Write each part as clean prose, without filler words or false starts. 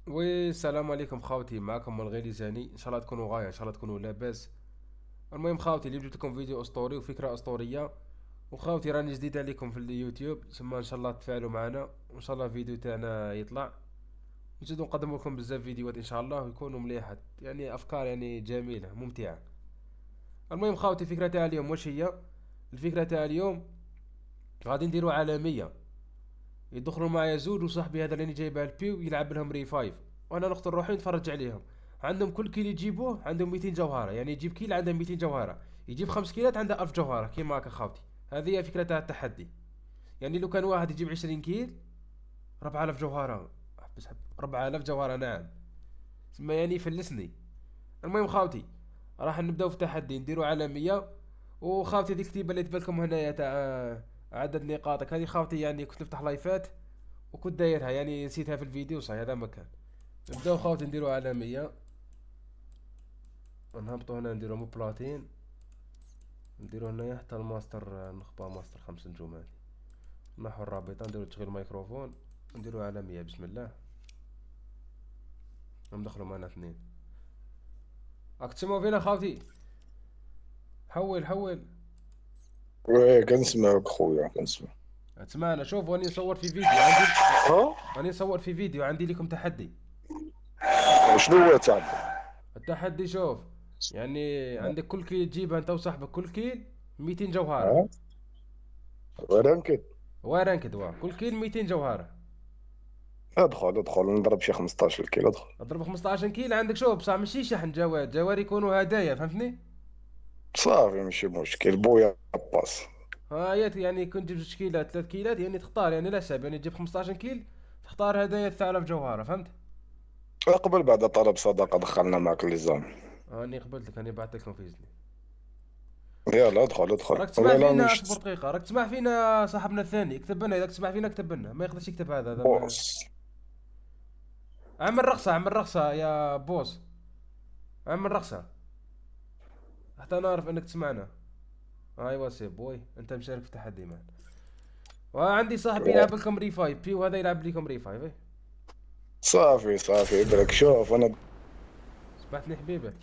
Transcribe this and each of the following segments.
والسلام عليكم خاوتي، معكم الغيليزاني. ان شاء الله تكونوا غاية، ان شاء الله تكونوا لاباس. المهم خاوتي، اليوم جبت لكم فيديو اسطوري وفكرة اسطورية. وخاوتي راني جديد عليكم في اليوتيوب، تسمى ان شاء الله تفاعلوا معنا، وان شاء الله الفيديو تاعنا يطلع. نزيدو نقدم لكم بزاف فيديوهات ان شاء الله، ويكونوا مليحة، يعني افكار يعني جميلة ممتعة. المهم خاوتي، الفكرة تاع اليوم واش هي؟ الفكرة تاع اليوم غادي نديرو عالمية. يدخلوا معايا زوج وصاحبي هذا اللي جايبه البيو يلعب لهم ري فايف، وانا نقتل روحي نتفرج عليهم. عندهم كل كيل يجيبوه عندهم 200 جوهره، يعني يجيب كيل عنده 200 جوهره، يجيب 5 كيلات عنده 1000 جوهره كيما هكا خاوتي. هذه هي فكره تاع التحدي. يعني لو كان واحد يجيب 20 كيل 4000 جوهره. بس 4000 جوهره نعم، ثم يعني يفلسني. المهم خاوتي، راح نبداو في التحدي نديرو عالميه. وخاوتي ديك الكتيبه اللي تبالكم هنايا تاع عدد نقاطك، هذه خاوتي يعني كنت نفتح لايفات وكنت دايرها، يعني نسيتها في الفيديو صحيح، هذا مكان. نبداو خاوتي نديرو عالمية. نهبطو هنا نديرو مو بلاتين، نديرو هنايا حتى الماستر، نخبى ماستر 5 نجوم هادي. نحو الرابطة، نديرو تشغيل الميكروفون، نديرو عالمية بسم الله. ندخلو معنا 2. راك تسمعو فينا خاوتي؟ حول حول. وي كنسمعك خويا كنسمع. تسمعنا؟ شوف راني نصور في فيديو عندي. ها راني نصور في فيديو عندي لكم تحدي. شنو هو تعب؟ التحدي شوف، يعني عندك كل كيل تجيبها انت وصاحبك، كل كيل 200 جوهرة. ها ولكن ورانكد كل كيل 200 جوهرة. ادخل ادخل نضرب شي 15 كيلو ادخل. اضرب 15 كيلو عندك، شوف بصح ماشي شحن جواد، جواد يكونوا هدايا، فهمتني؟ صافي ماشي مشكل بويا باس. ها يعني كنت تجيب 2 كيلات 3 كيلات، يعني تختار يعني لا حساب، يعني تجيب 15 كيل تختار هدايا 3000 جوهرة، فهمت؟ قبل بعد طلب صداقة دخلنا معك اللزام. هاني قبلت لك، هاني بعثت لكم في زني. يلا ادخل ادخل راك تسمع ولا لا فينا؟ مش اصبر دقيقة، راك تسمع فينا صاحبنا الثاني؟ اكتب لنا اذا تسمع فينا، اكتب لنا، ما يقدرش يكتب هذا ما... بوس. اعمل رقصة، اعمل رقصة يا بوس، اعمل رقصة حتى نعرف انك تسمعنا. ايوا سي بوي، انت مشارك في تحدي مان. وعندي صاحبي يلعب لكم ري 5 بي، وهذا يلعب لكم ري 5 ايه. صافي صافي برك شوف انا. سمعتني حبيبي؟ ما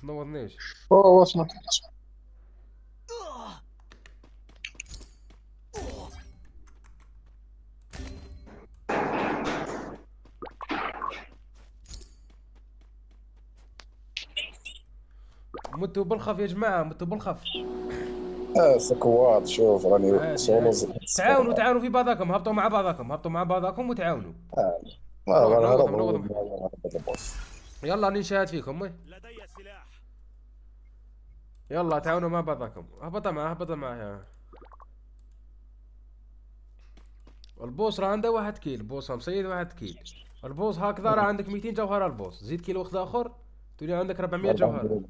تنوضنيش. اوه اسمع. متوا بالخف يا جماعة، متوا بالخف. سكوات شوف راني عادي سولو عادي، زي تعاونوا السكوات. تعاونوا في بعضكم، هبطوا مع بعضكم، هبطوا مع بعضكم وتعاونوا. ما روح غنهرب نوضهم هو نوضهم. هذا البوس. يلا راني نشاهد فيكم وي. لدي سلاح. يلا تعاونوا مع بعضكم، هبط معاه هبط معاه. البوس راه عنده 1 كيل، البوس راه مصيد 1 كيل. البوس هكذا راه عندك 200 جوهرة، البوس زيد كيل واحد اخر تولي عندك 400 جوهرة.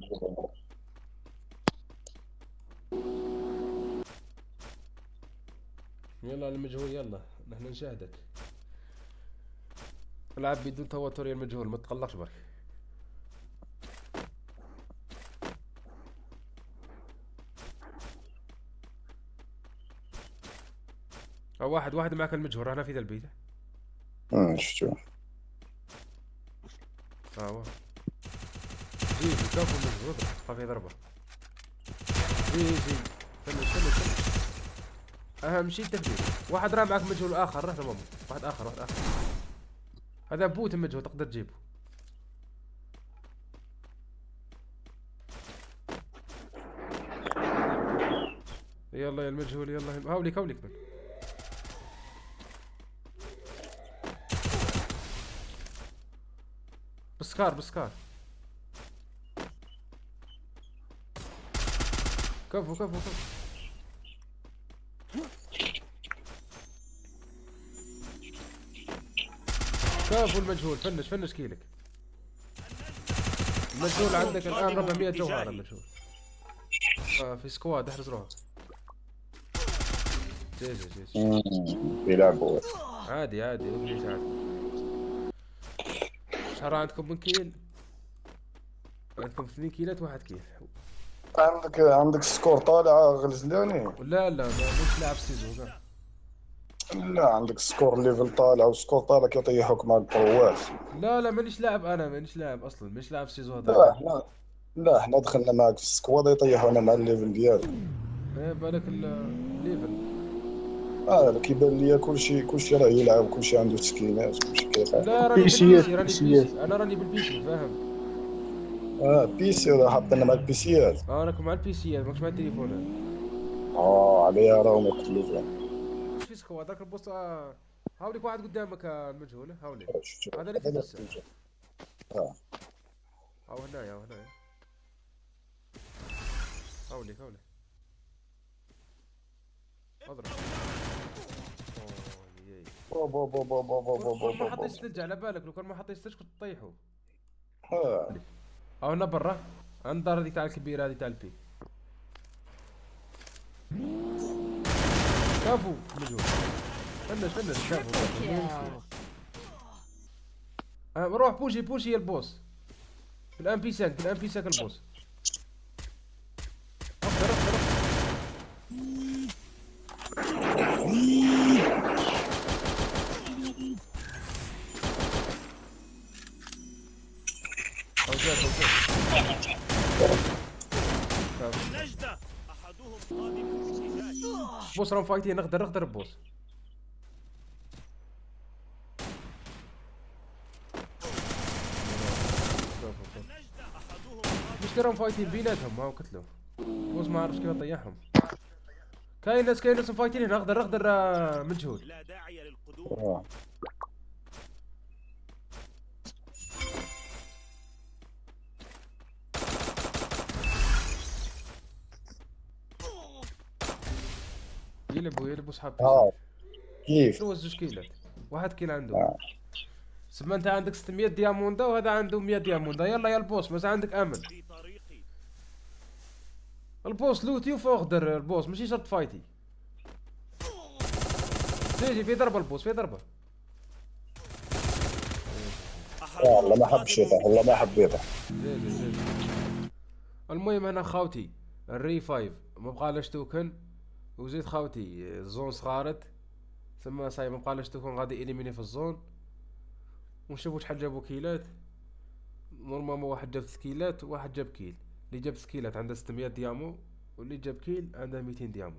يلا المجهول، يلا نحن نشاهدك. العب بدون توتر يا المجهول، ما تقلقش برك. أو واحد واحد معك المجهول، رانا في ذا البيت. شفتو. ها هو. جيب كفو المجهول، اضرب خافي ضربة. جي. فنش. اهم شيء التثبيت. واحد راه معك مجهول اخر، راه تمام. واحد اخر. هذا بوت المجهول تقدر تجيبه. يلا يا المجهول، يلا هاوليك من. بسكار. كفو. كفو المجهول، فنش كيلك. المجهول عندك الان 400 جوهرة المجهول. في سكواد احرز روحك. جي. يلعبوا. عادي ابليس عادي. شهر عندكم من كيل؟ عندكم 2 كيلات 1 كيل. عندك سكور طالع غلزلاني. لا مش لاعب سيزون لا. لا عندك سكور ليفل طالع وسكور طالع كيطيحوك مع البروات. لا لا مانيش لاعب، انا مانيش لاعب اصلا، مانيش لاعب السيزون لا هذاك. حنا لا حنا دخلنا معاك في السكواد يطيحونا مع الليفل ديالك. ايه بالك الليفل. كيبان ليا كلشي راه يلعب، كلشي عنده تسكينات، كلشي كيلعب. لا راني بيسيات بالبيسي، راني بيسيات. بيسي، انا راني بالبيسي فاهم. بيسي راه حاطين مع البيسيات. انا راكم مع البيسيات ماكش مع التليفونات. عليها راهم يقتلوا فيهم. واش في سكواد هذاك البوس هاوليك واحد قدامك المجهول، هاوليك. شوف هذا اللي في هذا تسع. الفوجة. اه هاو هنايا، هاو هنايا. هاوليك هاوليك. اضرب. اوه بو بو بو بو بو بو بو بو ما بو بو. حطيتش ثلج على بالك، لو كان ما حطيتش ثلج كنت تطيحوا. آه. هاو هنا برا، عند الدار هذيك تاع الكبيرة هذه تاع البي. كافو مجهول. فنش كافو. روح بوشي يا البوس. الان بي 5 الان بي 5 البوس. اقدر. او زاد كافو. نجدة أحدهم قادم بالاتجاه. بوس راهم فايتين، اقدر البوس. نجدة أحدهم قادم. مش راهم فايتين بيناتهم، ما هو قتلوا. بوس ما عرفش كيف يطيحهم. كاين ناس فايتين هنا، اقدر مجهول. لا داعي للقدوم. آه. يلعبوا صحاب بي آه. 5. كيف؟ شنو هو 2 كيلات؟ واحد كيل عنده. آه. سما انت عندك 600 دياموندا وهذا عنده 100 دياموندا، يلا يا البوس مازال عندك امل. في طريقي. البوس لوتي وفوق در البوس، ماشي شرط فايتي. تيجي في ضربه البوس، في ضربه. والله ما أحدهم حبيتها، قادم. والله ما حبيتها. جيجي. المهم انا خاوتي الري 5 ما بقالش توكن، وزيد خاوتي الزون صغارت، ثم صاي ما بقالش توكن، غادي اليميني في الزون، ونشوفوا شحال جابوا كيلات. نورمالمون واحد جاب 3 كيلات وواحد جاب كيل. اللي جاب 3 كيلات عنده 600 ديامو، واللي جاب كيل عنده 200 ديامو.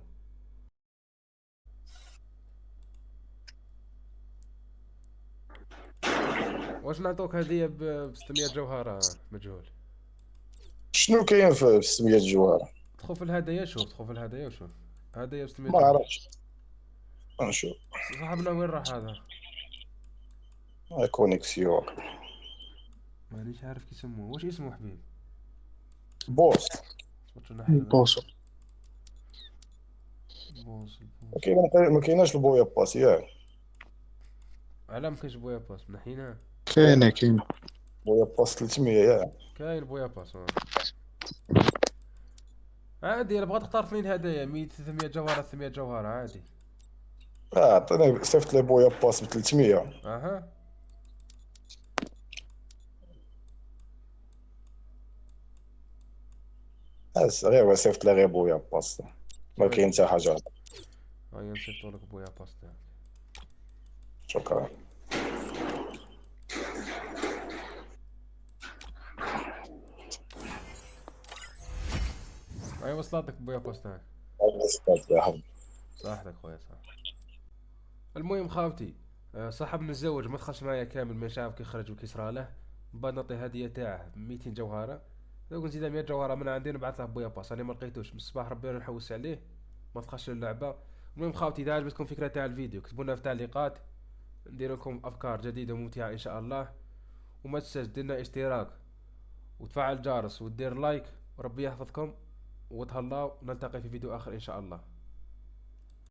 واش نعطوك هدية ب 600 جوهرة مجهول؟ شنو كاين في 600 جوهرة؟ تدخل في الهدايا شوف، تدخل في الهدايا وشوف. هدايا ب 600 ما جوهرة. عرفتش. نشوف. صاحبنا وين راح هذا؟ كونيكسيون. مانيش عارف كي يسموه، واش اسمه حبيب؟ بوس. صوت نحي هذا. البوصة. بوس. ما كايناش البويا باس ياك. علاه مكاينش بويا باس منحيناه؟ كاينة. بويا باس 300 ياك. كاين بويا باس عادي، الا بغيت تختار اثنين هدايا 100 300 جوهرة 300 جوهرة عادي. عطيني صيفط لي بويا باس ب 300. اها. غير صيفط لي غير بويا باس، ما كاين حتى حاجة. هيا نصيفطو لك بويا باس تاعك. شكرا. هيا وصلتك بويا باس تاعك. صحتك خويا صح. المهم خاوتي، صاحب متزوج ما دخلش معايا كامل، ما شاف كي خرج وكي صراله. من بعد نعطيه هديه تاعه 200 جوهره، لو نزيدها 100 جوهره من عندي نبعث له بويا باس. انا ما لقيتوش من الصباح، ربي انا نحوس عليه ما دخلش اللعبه. المهم خاوتي، اذا عجبتكم فكره تاع الفيديو كتبوا لنا في التعليقات، ندير لكم افكار جديده وممتعه ان شاء الله. وما تنساش ديرنا اشتراك وتفعل الجرس ودير لايك، وربي يحفظكم وتهلاو، ونلتقي في فيديو اخر ان شاء الله.